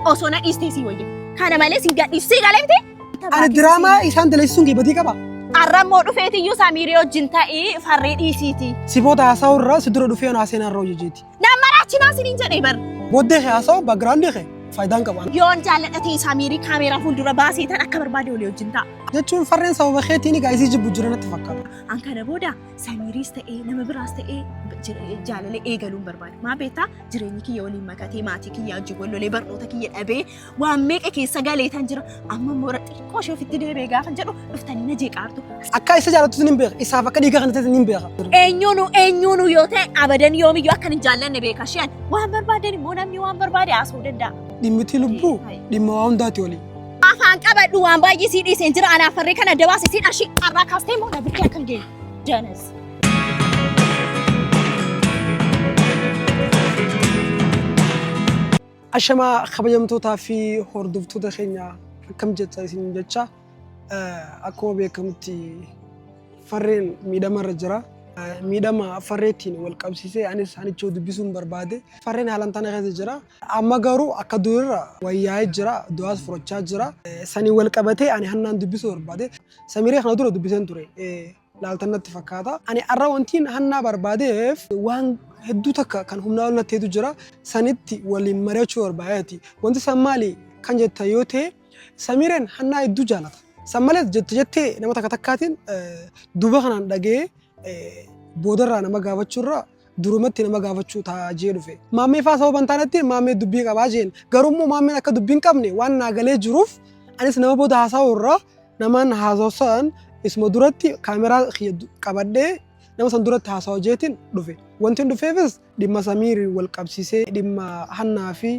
أصلا إستيسي وجه كان مالي سينجا إستي قالمتي أنا دراما إيشان دلسون كي بدي كبا الرمو رفيتي يو ساميريو جنتاي فريد إيسيتي سيبوت عصاو الراس درو دفيان عسينا الروج جيتي نمراتي ناسي نينجا نيبر بودي خي عصاو باقراندي خي فايدان كبان يون جالتي ساميري كاميرا فولدرا باسي تان أكبر بادي وليو جنتا جتشون فرين سوا بخيتيني قايسي جبو جرنا تفكر أنك نبودا ساميريس تأي نما براس تأي جالله إيجالون برباد ما بيتا جريني كي يولي مكاتي ماتي كي ياجو ولو لي برنوتا كي أبي واميك كي سجالي تنجرا أما مرتي كوشو في التدري بيجا فنجرو افتني نجيك عرضو أكاي سجالة تنين بيغ إسافة كدي كان تنين بيغ إنيونو يوتي أبدا يومي يو أكن جالله نبيك أشياء وام بربادني مونامي وام بربادي عصود الدا دمتي لبو دم وام داتي ولي afaan qabadhu waan baay'ee si dhiiseen jira ana farree kana dabaasi si dhashi arraa kaastee moo nabirkee kan gee janas ashama khabajamtoota fi hordoftoota keenya akkam jettaa isin jecha akkuma beekamutti farreen miidhamarra jira miidhama farreetiin wal qabsiisee anis anichoo dubbisuun barbaade farreen haalan tana keessa jira amma garuu akka durira wayyaa'ee jira du'aas furachaa jira sanii wal qabatee ani hannaan dubbisuu barbaade Samiree kana dura dubbiseen ture laaltannatti fakkaata ani arra wantiin hannaa barbaadeef waan hedduu takka kan humnaa ol natteetu jira sanitti waliin mari'achuu barbaadeeti wanti san maali kan jetta yoo ta'e Samireen hannaa hedduu jaalata san malees jettee nama takka takkaatiin duuba kanaan dhagee boodarraa nama gaafachuurra durumatti nama gaafachuu taajee dhufe maammee faa sababan taanatti maammee dubbii qabaa jeen garummoo maammeen akka dubbiin qabne waan naagalee jiruuf anis nama booda haasa'uurra namaan haasa'usan isma duratti kaameraa qabadhee nama san duratti haasa'u jeetiin dhufe wanti dhufeefis dhimma Samiirii wal qabsiisee dhimma Hannaa fi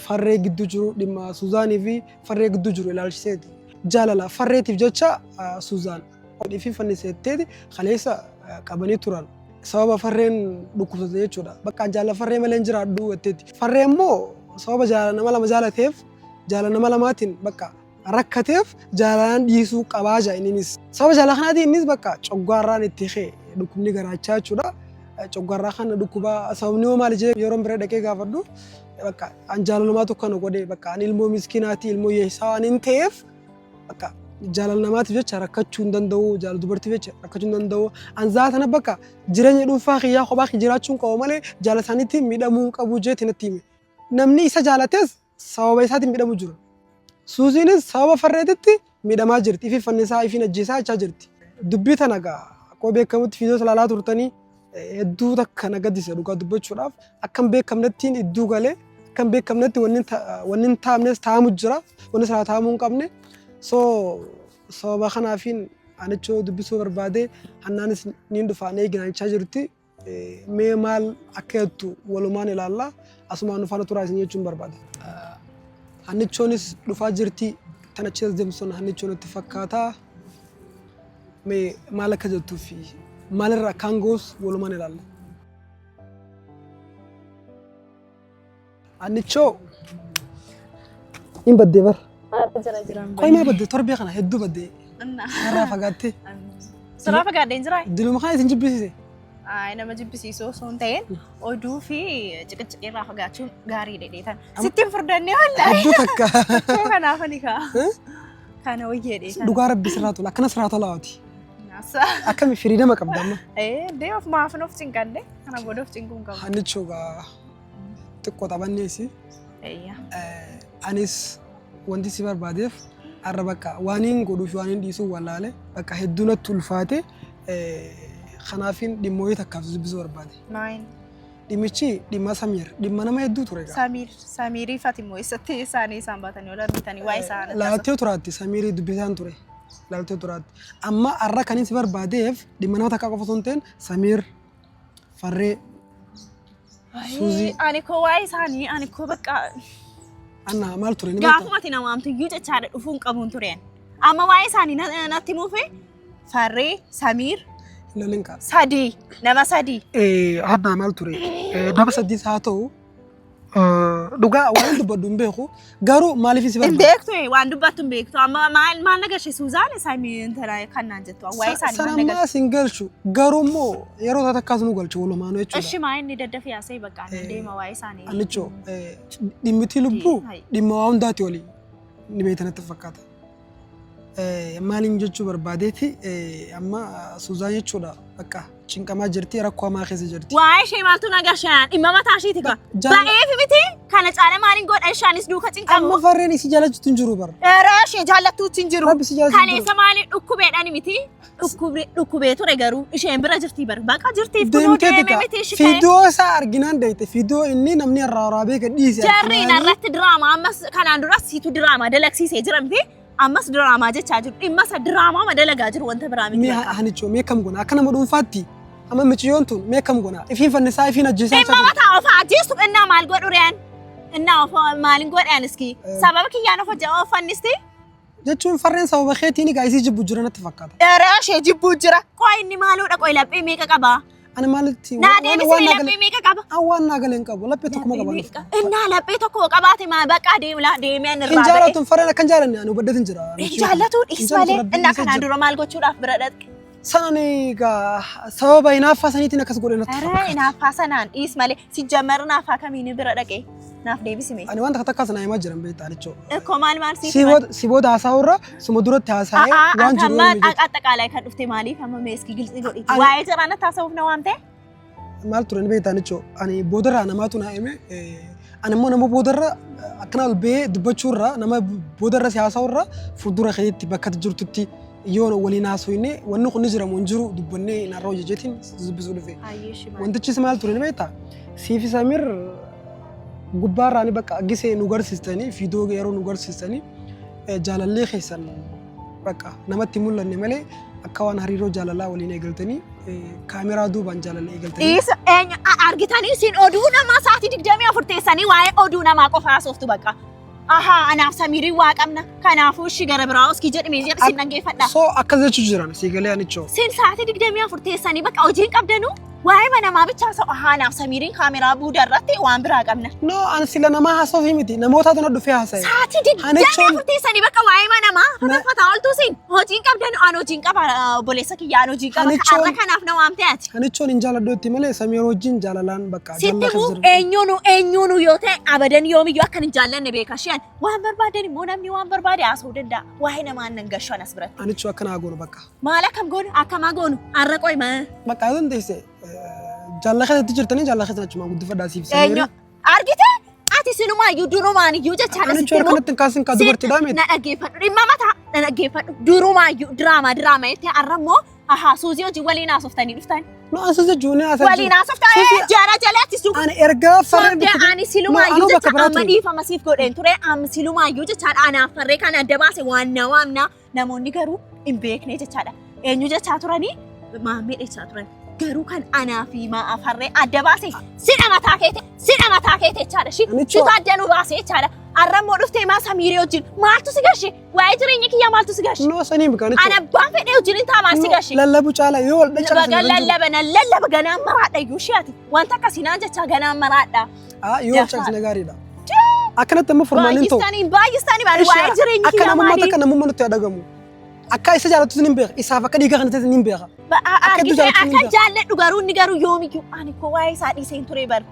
farree gidduu jiru dhimma Suuzaanii fi farree gidduu jiru ilaalchiseeti jaalala farreetiif jecha Suuzaan fi fanniseetteeti kaleessa qabanii turan sababa farreen dhukkubsate jechuudha bakka jaalala farree malee jiraadhu jetteeti farree immoo sababa jaalala nama lama jaalateef jaalala nama lamaatiin bakka rakkateef jaalalaan dhiisuu qabaa jaa innis sababa jaalala kanaatiin innis bakka coggaarraan itti hee dhukkubni garaachaa jechuudha coggaarraa kana dhukkuba sababni hoo maali jee yeroo bira dhaqee gaafadhu bakka an jaalalumaa tokko na godhee bakka an ilmoo miskiinaati ilmoo yeessaa waan hin ta'eef bakka jaalala namaatiif jecha rakkachuu hin danda'u jaalala dubartiif jecha rakkachuu hin danda'u an zaatana bakka jireenya dhuunfaa kiyyaa kophaa kiyya jiraachuun qabu malee jaalala isaaniitiin miidhamuu qabu jeeti natti hime namni isa jaalates sababa isaatiin miidhamuu jiru Suuziinis sababa farreetitti miidhamaa jirti ifi fannisaa ifi ajjeesaa jechaa jirti dubbii tana gaa akkuma beekamutti fiidiyoo ilaalaa turtanii hedduu takka nagaddise dhugaa dubbachuudhaaf akkam beekamnettiin idduu galee akkam beekamnetti wanni hin taa'amnes taa'amu jira wanni silaa taa'amuu hin qabne so sababa kanaafiin anichoo dubbisuu barbaade Hannaanis niin dhufaan eeginaa jechaa jirti mee maal akka jettu walumaan ilaalla asumaan nufaana turaa isin jechuun barbaade Hannichoonis dhufaa jirti tana chees deemson Hannichoon itti fakkaata mee maal akka jettuu fi maalirraa akkaan goos walumaan ilaalla Hannichoo hin baddee bar Koi ma badde torbe kana hedduu badde. Sarraa fagaatte. Sarraa fagaadheen jiraa? Diluma kana isin jibbisiise. Nama jibbisiisoo osoo hin ta'in oduu fi ciqicirraa fagaachuun gaarii dheedheetan. Sittiin furdannee wallaahi. Hedduu takka. Kanaaf ani kaa. Kana wayyee dheetan. Dhugaa rabbi sirraa tola akkana sirraa tola waati. Akkami firiidama qabda amma. Dee of maafin of cinqadde kana booda of cinquun qabu. Hannichoo gaa xiqqoo taphanneesi. Anis wanti si barbaadeef arra bakka waaniin godhuuf waaniin dhiisuu wallaale bakka hedduu natti ulfaate kanaafin dhimmooyii takkaaf dubbisuu barbaade. Dhimmichi dhimma Samiir dhimma nama hedduu ture gaa. Samiirii Fatimmoo isatti isaanii isaan baatanii wal bitanii waa isaan. Laaltee turaatti Samiirii dubbisaan ture. Laaltee turaatti amma arra kan si barbaadeef dhimma nama takkaa qofa osoo hin ta'in Samiir farree Suuzii. Ani koo waa isaanii ani koo bakka. Anna maal ture ni gaafumatti namaamtu iyyuu jechaadha dhufuun qabuun tureen amma waa'ee isaanii natti muufe farree Samiir lalinka sadii nama sadii hadda maal ture nama sadii haa ta'u dhugaa waan dubbadhu hin beeku garuu maaliif si barbaada? Beektu waan dubbattu hin beektu amma maal nagarshee Suuzaan isaanii intara kannaan jettu waa'ee isaanii maal nagarshee? Sanammaa sin galchu garuu immoo yeroo takkaas nu galchu walumaanuu jechuudha. Eshi maa inni daddafee yaasee bakka deema waa'ee isaanii. Anichoo dhimmitii lubbuu dhimma waa hundaati olii ni beektanatti fakkaata. Maaliin jechuu barbaadeeti amma Suuzaan jechuudha bakka cinqamaa jirti rakkoo hamaa keessa jirti. Waa'ee ishee maaltu nagashaan dhimma mataa isheeti gaa. Baay'ee fi miti kana caala maaliin godha ishaanis duuka cinqamu. Amma farreen isi jaallattu hin jiru bara. Dheeraa ishee jaallattuutti hin jiru. Rabbi si jaallattu. Kaleessa maaliin dhukkubeedhaan miti dhukkubee ture garuu isheen bira jirti bara baqa jirtiif kunoo deeme miti ishee. Fiidiyoo isaa arginaan deeyte fiidiyoo inni namni irraa waraabee kan dhiise. Jarriin irratti diraamaa ammas kanaan dura siitu diraamaa dalagsiisee jira miti. Ammas diraamaa jechaa jiru dhimma isa diraamaa madalagaa jiru wanta biraa miti. Anichoo mee kam gona akka nama dhuunfaatti amma miciyyoon tun mee kam gona ifiin fannisaa ifiin ajjeesaa dhimma mataa of ajjeestu innaa maal godhu reen innaa of maalin godhan iski sababa kiyyaan of fannisti jechuun farreen sababa keetiin egaa isii jibbu jira natti fakkaata. Dheeraa ishee jibbuu jira qoy inni maaluudha qoy laphee meeqa qabaa? Ani maalitti naa deebisee laphee meeqa qaba? Waan naagaleen qabu laphee tokkuma qaba. Innaa laphee tokko qabaate maa bakka deemeen irraa hin jaallatu farreen akkan jaallanne ani hubaddatin jira. Jaallatu dhis malee innaa kanaan dura maal gochuudhaaf bira dhaqe? Sanani egaa sababa hinaaffaa saniitiin akkas godhe natti fakkaata. Hinaaffaa sanaan dhis malee si jammarri hinaaffaa kamiin bira dhaqe naaf deebisime. Ani wanta takkaas na himaa jiran beektaa jechuudha. Ekkoo maal si booda haasa'urra suma duratti haasa'ee waan jiru. Amma xaxaqaalaa kan dhufte maaliif amma meeski gilxii godhiti waa'ee jiraa natti haasa'uuf na waamte? Maal ture ni beektaa jechuudha. Ani boodarraa namaatu na hime ani immoo nama boodarra akkana ol ba'ee dubbachuurra nama boodarra si haasa'urra fuuldura keetti bakka jirtutti yoo waliin haasofne wanni kun jira mun jiru dubbannee narraa hojjetiin dubbisuu dhufe. Wantichis maal ture ni beektaa? Siifi Samir gubbaarraa ni bakka gisee nu garsiistanii fiidiyoo yeroo nu garsiistanii jaalallee keessan bakka namatti mul'anne malee akka waan hariiroo jaalalaa waliin eegaltanii kaameraa duubaan jaalallee eegaltanii. Isa argitanii isin oduu namaa sa'aatii 24 teessanii waa'ee oduu namaa qofa haasoftu bakka. Ahaa anaaf Samirii waa qabna kanaafuu ishii gara biraa oskii jedhimee jedhi sin dhaggeeffadha. So akkas jechuu jiran si galee anichoo. Sin sa'aatii 24 teessanii bakka hojiin qabdanuu waa'ee manamaa bichaa sa'o ahaa anaaf Samiriin kaameraa buuda irratti waan biraa qabna. No ani sila namaa haasofii miti namootaatu na dhufee haasa'e. Sa'aatii 24 teessanii bakka waa'ee manamaa fataa ooltuu sin hojiin qabdanuu aan hojiin qaba obboleessa kiyyaa aan hojiin qaba har'a kanaaf na waamtee ati. Anichoon hin jaaladhootti malee Samir wajjin jaalalaan bakka. Sitti eenyuunu yoo ta'e abadan yoomiyyuu akka hin jaallanne beeka shi'an waan barbaadan immoo namni waan barbaade haasa'uu danda'a waa'ee namaan nan gashan as biratti. Anichoo akkanaa goonu bakka. Maal akkam goonu akkamaa goonu har'a qoy maa. Bakka yoo teesse jaallakeetti jirtanii jaallakeetti achuma guddifadhaa siif Samir. Argite ati sinumaayyuu durumaayyuu jechaadha sitti immoo. Anichoo kanatti kaasin kaa dubartiidhaa miti. Na dhaggeeffadhu dhimma mataa na dhaggeeffadhu durumaayyuu diraamaa jettee har'a immoo ahaa Suuzii hojii waliin haasoftanii dhuftan. No asas jechuun asas. Waliin haasoftaa jaara jalaatti sun. Ani ergaa farreen bitti. Ani silumaayyuu jecha amma dhiifama siif godheen ture amma silumaayyuu jechaadha anaaf farree kana adda baase waan na waamna namoonni garuu hin beekne jechaadha. Eenyu jechaa turanii maammee jechaa turan garuu kan anaa fi farree adda baase sidha mataa keete jechaadha. Shitu adda nu baase jechaadha. Arrammoo dhuftee maa Samirii wajjin maaltu si gashi waa'ee jireenya kiyyaa maaltu si gashi. No sanii mikaanicha. Ana abbaan fedhee wajjin taa maal si gashi. Lallabu caala yoo wal dhacha. Lallaba ganaan maraadha iyyuu shi'aati wanta akkasiinaan jecha ganaan maraadha. Yoo caqsina gaariidha. Akkanatti amma furmaaniin ta'u. Baay'istaanii maali waa'ee jireenya kiyyaa maali. Akka namummaa nutti yaadagamu. Akka isa jaallattu hin beeka isaaf akka dhiiga kana ta'e hin beeka. Akka jaalladhu garuu inni garuu yoomiyyuu ani koo waa'ee isaa dhiisee hin ture bara.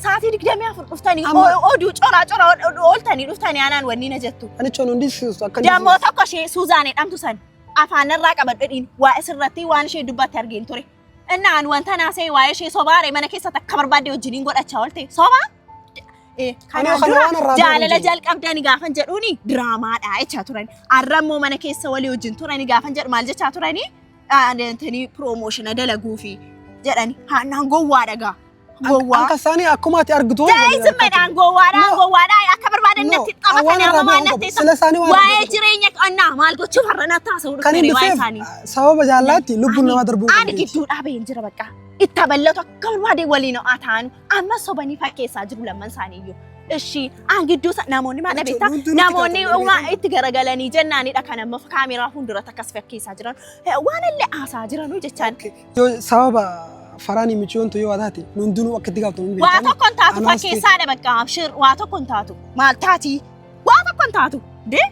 Sa'aatii 24 dhuftanii oduu cora ooltanii dhuftanii anaan wanni na jettu. Anichoon hundi akka dammoo tokko ishee Suuzaan jedhamtu san afaan irraa qabadhadhiin waa'ee sirratti waan ishee dubbatti argeen ture. Innaan wanta naasee waa'ee ishee sobaaree mana keessatti akka barbaadde wajjiniin godhachaa oolte sobaa. Kanaan dura jaalala jalqabdanii gaafan jedhuuni diraamaadha jechaa turan. Arrammoo mana keessa walii wajjin turanii gaafan jedhu maal jechaa turanii tanii piroomoshina dalaguufi jedhani haannaan gowwaa dhagaa. Akka isaanii akkuma ati argitu. Daa'imman gowwaadhaa akka barbaadan natti xabatanii amma natti waa'ee jireenya qonnaa maal gochuuf har'a natti haasa'uu dhufanii waa'ee isaanii. Sababa jaalaatti lubbuun namaa darbuu ani gidduu dhaabee hin jira bakka. Itti bal'atu akka barbaade waliin ho'aa ta'an amma sobanii fakkeessaa jiru lamman isaanii iyyuu. Ishi an gidduu namoonni maal dhabeetta namoonni itti garagalanii jennaanidha kan amma kaameraa fuulduratti akkas fakkeessaa jiran waan illee haasaa jiranuu jechaan. Sababa farani michoon to yoo ataate nundunu akka itti gaaftu nun waa tokko hin taatu fakkeessaadha bakka abshir waa tokko hin taatu maal taati waa tokko hin taatu de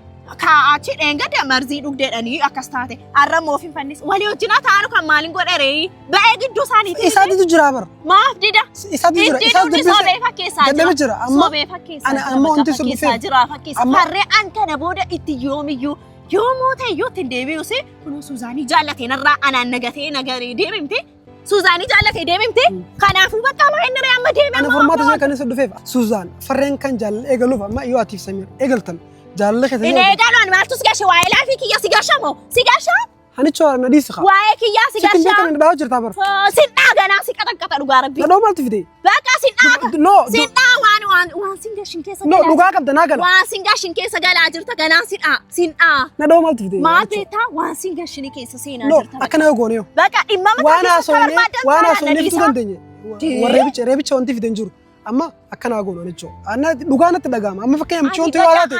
kaachi dheengade marzii dhugdeedhanii akkas taate arramoo fi fannis walii wajjina taanu kan maalin godharee ba'ee gidduu isaaniitii isaatu jira bar maaf dida isaatu jira sobee fakkeessaa jira sobee fakkeessaa jira fakkeessaa harree an kana booda itti yoomiyyuu yoomoo ta'e yoo ittiin deebi'uuse kunoo Suuzaanii jaallatee narraa anaan nagatee nagaree deemimte Suuzaanii jaallatee deemimte kanaafuu bakka amma inni amma deeme ana formaata isaa kan isa dhufeef Suuzaan farreen kan jaalala eegaluuf amma yoo atiif Samiir eegaltan jaalala keessatti inni eegaluun maaltu si gashe waa'ee laafii kiyya si gashamoo si gashaa hanicho na dhiisa waa'ee kiyyaa si gashaa sikin beekan jirta bar sin dhaaganaa si qaxaqaxa dhugaa rabbi na maaltu fide bakka sin dhaaga no sin dhaa waan sin gashin keessa no dhugaa qabda naa gala waan sin gashin keessa galaa jirta ganaa sin dhaa na maaltu fide maal beektaa waan sin gashin keessa seenaa jirta akkana goone yoo bakka dhimma mataa waan haasofne fiduu dandeenye reebicha wanti fiden jiru amma akkana goone anicho anna dhugaa natti dhagama amma fakkeenya michoon to yoo alaate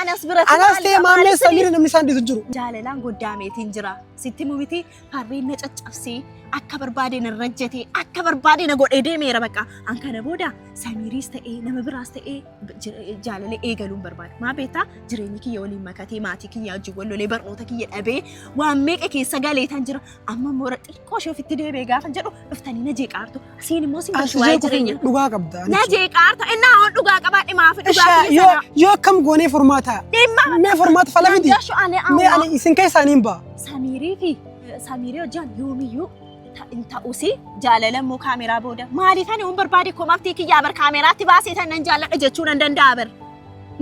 anas ta'e maamee Samiir namni isaan dhiisu jiru jaalalaan goddaameetiin jira sitti mumiti harreen na caccabsee akka barbaade na rajjate akka barbaade na godhee deemeera bakka an kana booda Samiiriis ta'ee nama biraas ta'ee jaalala eegaluun barbaada maa beektaa jireenyi kiyya waliin makatee maatii kiyya wajjin wallolee barnoota kiyya dhabee waan meeqa keessa galeetan jira amma moora xiqqoo ishee ofitti deebi'ee gaafa jedhu dhuftanii na jeeqaartu asiin immoo sin gashu waa'ee jireenya dhugaa qabda na jeeqaarta innaa on dhugaa qabaadhe maafi dhugaa yoo akkam goonee formaata mee formaata falamiti mee ani isin keessaaniin baa Samiirii hojjaan yoomiyyuu ta'usi jaalala immoo kaameraa booda maaliif ani un barbaade komaftii kiyyaa bar kaameraatti baasee tan nan jaalladha jechuu nan danda'a bar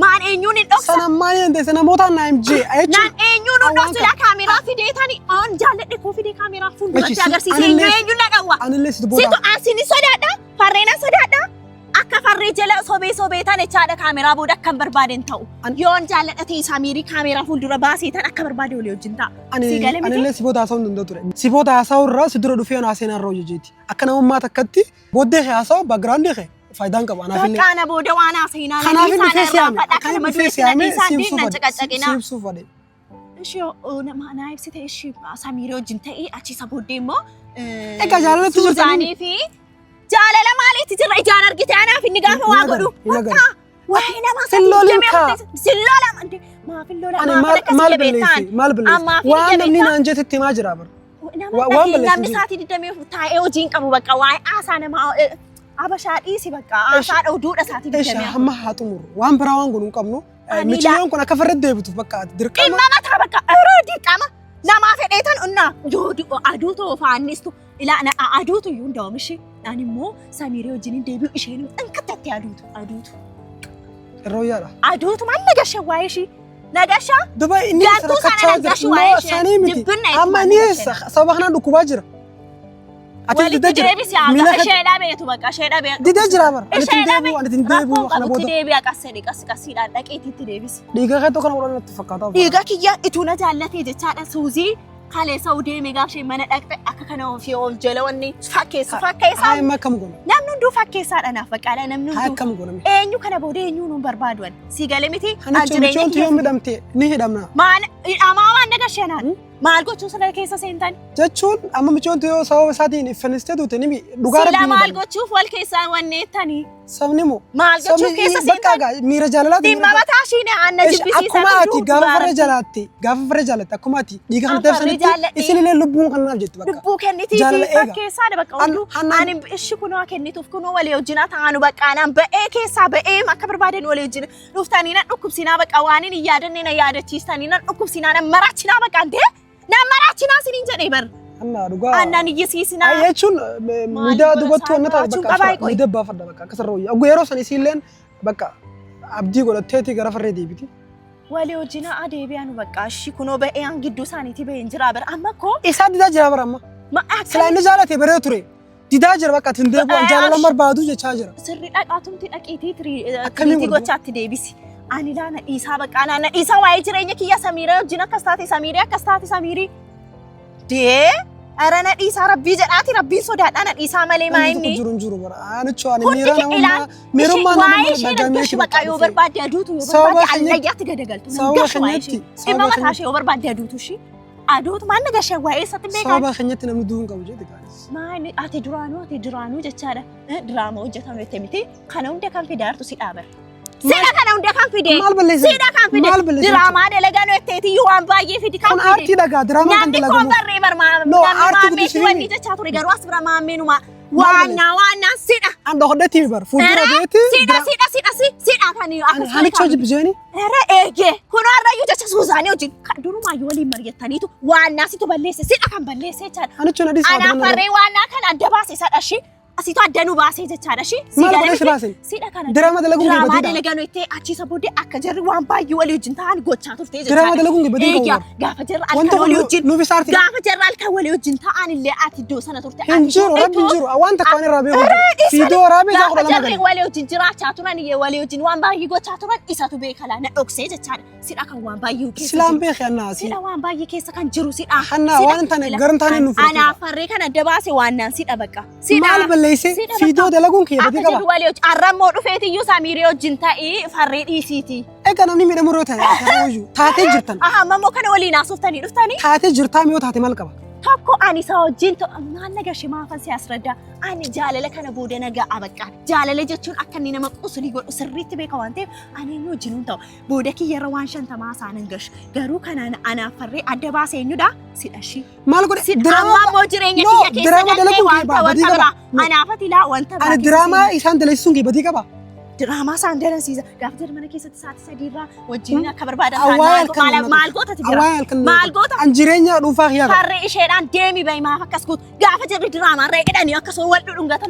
maan eenyuun hin dhoksa sana maaliin ta'e namoota naamj nan eenyuun hin dhoksu la kaameraa fideetani on jaalladhe koo fidee kaameraa fuulduratti agarsiise eenyuun na qawwa anillee situ booda situ asini sodaadha farreena sodaadha akka farree jala sobee tan echaadha kaameraa booda akkan barbaadeen ta'u yoon jaalladhatee Samiirii kaameraa fuuldura baasee tan akka barbaade walii wajjin ta'a anillee siboota haasa'uu hin danda'u ture siboota haasa'uu irraa si dura dhufee naa seenaa irraa hojjeeti akka namummaa takkatti booddee haasa'u background kee faayidaan qaba anaafillee kana booda waan haasa'inaa kanaaf dhufee siyaame siibsuuf fadhe ishee nama naa ibsite ishee Samiirii wajjin ta'ee achiisa booddee immoo egaa jaalalatti Suuzaanii fi jaalala maaliitti jirra ijaan argite anaaf inni gaafa waa godhu waa'ee nama sillola maal balleessi waan namni naan jeetetti himaa jira bar waan balleessi namni sa'aatii 24 taa'ee hojiin qabu bakka waa'ee aasaa nama abashaa dhiisi bakka aasaa dhawduudha sa'aatii 24 amma haa xumuru waan biraa waan godhu hin qabnu michiyoon kun akka farratti deebituuf bakka dirqama dhimma mataa bakka yeroo dirqama namaa fedheetan unnaa yoo aduu ta'uu faannistu ilaana aduutu iyyuu hundaa'umishi ani immoo Samiirii wajjin deebi'u isheen xinqattatti aduutu yeroo yaadha aduutu maal nagasha waa'ee ishii nagasha duba inni sarakachaa jira isaanii miti amma inni sababa kanaan dhukkubaa jira ati dida jira ishee dhabeetu bakka ishee dhabeetu dida jira bar anitin deebi'u kana booda deebi'a qassiidhaan dhaqeetitti deebisi dhiiga kee tokko kana godhanitti fakkaata dhiiga kiyya ituu na jaallatee jechaadha Suuzii kale Saudi mega she mana dhaqxe akka kana ofii ol jala wanni fakkeessa ay makam goona namni hunduu fakkeessaadha naaf baqaala namni hunduu akkam goona eenyu kana booda eenyu nu barbaadwan si gale miti jireenya kiyya yoo midhamte ni hidhamna maan ama waan daga shenaan maal gochuu sana keessa seentan jechuun amma michoontu yoo sababa isaatiin iffanistee duute nimi dhugaa rabbii maal gochuuf wal keessaa wanneettanii sabni moo maal gochuuf keessa seentan miira jaalalaati dhimma mataa shiine aanna jibbisiisa akkuma ati gaafa farra jaalatte akkuma ati dhiiga kan dabsanitti isinillee lubbuun kan naaf jettu bakka lubbuu kenniti fakkeessaadha bakka hunduu ani ishi kunoo kennituuf kunoo walii wajjina taanu bakka anaan ba'ee keessaa ba'ee akka barbaaden walii wajjina dhuftanii na dhukkubsinaa bakka waan hin yaadanne na yaadachiistanii na dhukkubsinaa na maraachinaa bakka antee namarachina sinin jedhe bar anna dhugaa annan iyyisiisina jechuun miidaa dubattu annata bakka miidaa baafadha bakka akkasarra wayya aggu yeroo san isiilleen bakka abdii godhatteeti gara farree deebiti walii wajjina adeebiyaanu bakka ashi kunoo ba'ee an gidduu isaaniitii ba'een jira bar amma koo isaa didaa jira bar amma silaa inni jaalate baree ture didaa jira bakka atin deebi'an jaalala barbaadu jechaa jira sirri dhaqaatumti dhaqiitii tirii gochaatti deebisi ani laana dhiisaa bakka naanna dhiisaa waa'ee jireenya kiyya Samiirii wajjin akkas taate Samiirii dee arana dhiisaa rabbii jedhaati rabbiin sodaadhaan dhiisaa malee maa inni jiru bara anicho ani miirummaa nama dhagamee bakka yoo barbaadde aduutu yoo barbaadde allayyaatti gadagaltu nama waa'ee ishee dhimma mataa ishee yoo barbaadde aduutu ishee aduutu maal nagashaa waa'ee isaatti beekaa. Sababa keenyatti namni du'uun qabu jedhe gaaris. Maali ati duraanuu jechaadha. Diraamaa hojjetamu jettee miti kana hunda kan fidaartu si dhaabara. Sida kana hunda kan fide. Maal balleessa? Sida kan fide. Diraamaa dalagaa nu jetteeti yoo waan baay'ee fidi kan fide. Kun aartii dhagaa diraamaa kan dalagaa. Namni koon barree barmaa. No aartii guddisanii. Wanni jechaa ture garuu as bira maammeenuma. Waanna sida. Ando hodhatti mi bar fuuldura beeti. Sida kan akka hanicha jibjeeni. Era eege kun arrayyuu jecha Suuzaanii wajjin durumaa yoo waliin mari'attaniitu waannaa situ balleesse sida kan balleesse jechaadha. Hanicha nadis ana farree waannaa kan adda baase sadhashi asitu adda nu baase jechaadha shi. Sida kana diraamaa dalagaa nu itti achiisa booddee akka jarri waan baay'ee walii wajjin ta'an gochaa turte jechaadha. Diraamaa dalaguun gibadii qabu. Gaafa jarri alka walii wajjin nuuf isaarti. Gaafa jarri alka walii wajjin ta'an illee ati iddoo sana turte. Hinjiru rabbi hinjiru waan takka waan irraa beeku. Fiidoo raabee isaa kudha lama jarri walii wajjin jiraachaa turan iyyee walii wajjin waan baay'ee gochaa turan isatu beekala na dhoksee jechaadha. Sida kan waan baay'ee keessa. Silaan beekee annaasi. Sida waan baay'ee keessa kan jiru sida. Hanna waan tane garan tane nuuf. Ana farree kan adda baase waannaan sida bakka. Sida maal balleesse fiidoo dalaguun kee badii qaba. Akka walii wajjin arrammoo dhufeeti iyyuu Samiiree wajjin ta'ee farree dhiisiiti. Egaa namni miidhamu yeroo ta'e taatee jirtan. Ammoo kana waliin haasooftanii dhuftanii. Taatee jirtaa miyoo taate maal qaba? Tokko ani isa wajjin maal nagashee maafan si asradda. Ani jaalala kana booda nagaa abaqqa. Jaalala jechuun akka inni nama qusulii godhu sirriitti beeka waan ta'eef ani inni wajjin hin ta'u. Booda kiyyarra waan 50 isaan gash. Garuu kanaan anaaf farree adda baasee eenyudha? Sidhashi. Maal godhe? Diraamaa moo jireenya kiyya keessa galtee wanta biraa. Anaafati laa wanta biraa. Ani diraamaa isaan daleessisuun kee badii qaba. Diraamaa isaan dalansiisa. Gaafa jarri mana keessatti sa'aatii 3 irraa wajjin akka barbaadan maal gootati jira? Maal goota? An jireenya dhuunfaa kiyyaa qaba. Farree isheedhaan deemi bahi maaf akkas gootu. Gaafa jarri diraamaa irraa jedhanii akkasuma wal dhudhungatan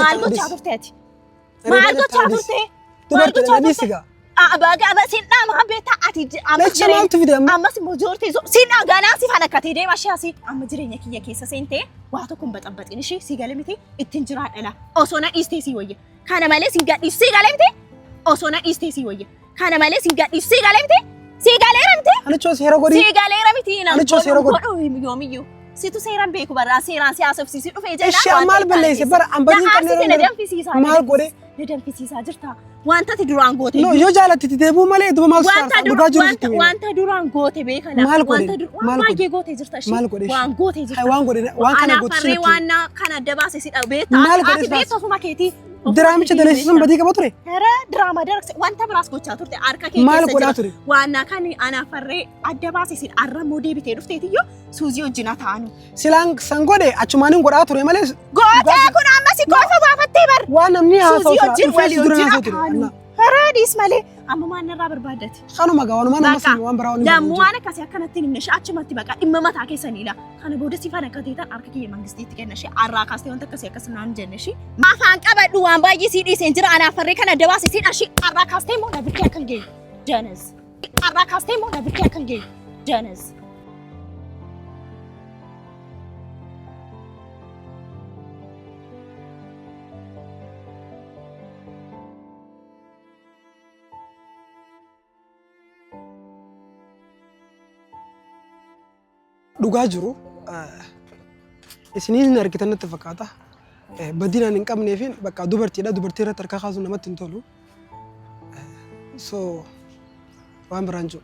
maal gochaa turteeti? Maal gochaa turte? Maal gochaa turte? Baga sinna ma beeta ati ammas immoo joortee sinna ganaa si fanakkatee deema shiasi amma jireenya kiyya keessa seentee waa tokko baxabbaxiin ishee si gale miti ittiin jiraadhala osoo na dhiistee si wayya kana malee si gadhiif si gale miti osoo na dhiistee si wayya kana malee si gadhiif si gale miti si galeera miti anichoo seera godhi si galeera miti anichoo seera godhi yoomiyyuu situ seeraan beeku barraa seeraan siyaasofsiisi dhufee jedha ishee maal balleesse bara ambadiin kanneen maal godhe ni danfisiisaa jirta wanta ati duraan goote no yoo jaalatti deebuu malee duba maal saarta dhugaa jirti wanta duraan goote beekala wanta duraan baay'ee goote jirta ishee waan goote jirta waan godhe waan kana goote ana farree waan kana dabaase si dhabeeta ati beekasuma keetii diraamicha daleessisuun badii qaba ture hera diraama darse wanta biraas gochaa turte harka kee maal godhaa ture waan kan ana farree adda baase si arramoo deebitee dhufteetiyyo suuzii wajjin taanu silaan san godhe achumaaniin godhaa ture malee goote kun amma si goofa baafattee bar waan namni haasawsa dhufees dura haasawsa Haradis malee amma maan irraa barbaadati. Kanuma gaa waanuma nama sin waan biraa waliin. Dammu waan akkasii akkanatti himne achumatti baqa dhimma mataa keessaniidha. Kana booda si fana kateetan harka kiyya mangistiitti kenna shi arraa kaastee wanta akkasii akkasnaan jenne shi. Maafaan qabadhu waan baay'ee si dhiiseen jira anaaf farree kana dabaase si dhashi arraa kaastee moo dabirkee akkan geeyyu. Janas. Arraa kaastee moo dabirkee akkan geeyyu. Janas. dhugaa jiru isiniin argitan natti fakkaata badinaan hin qabneefin bakka dubartiidha dubartii irratti harka kaasuun namatti hin tolu so waan biraan jiru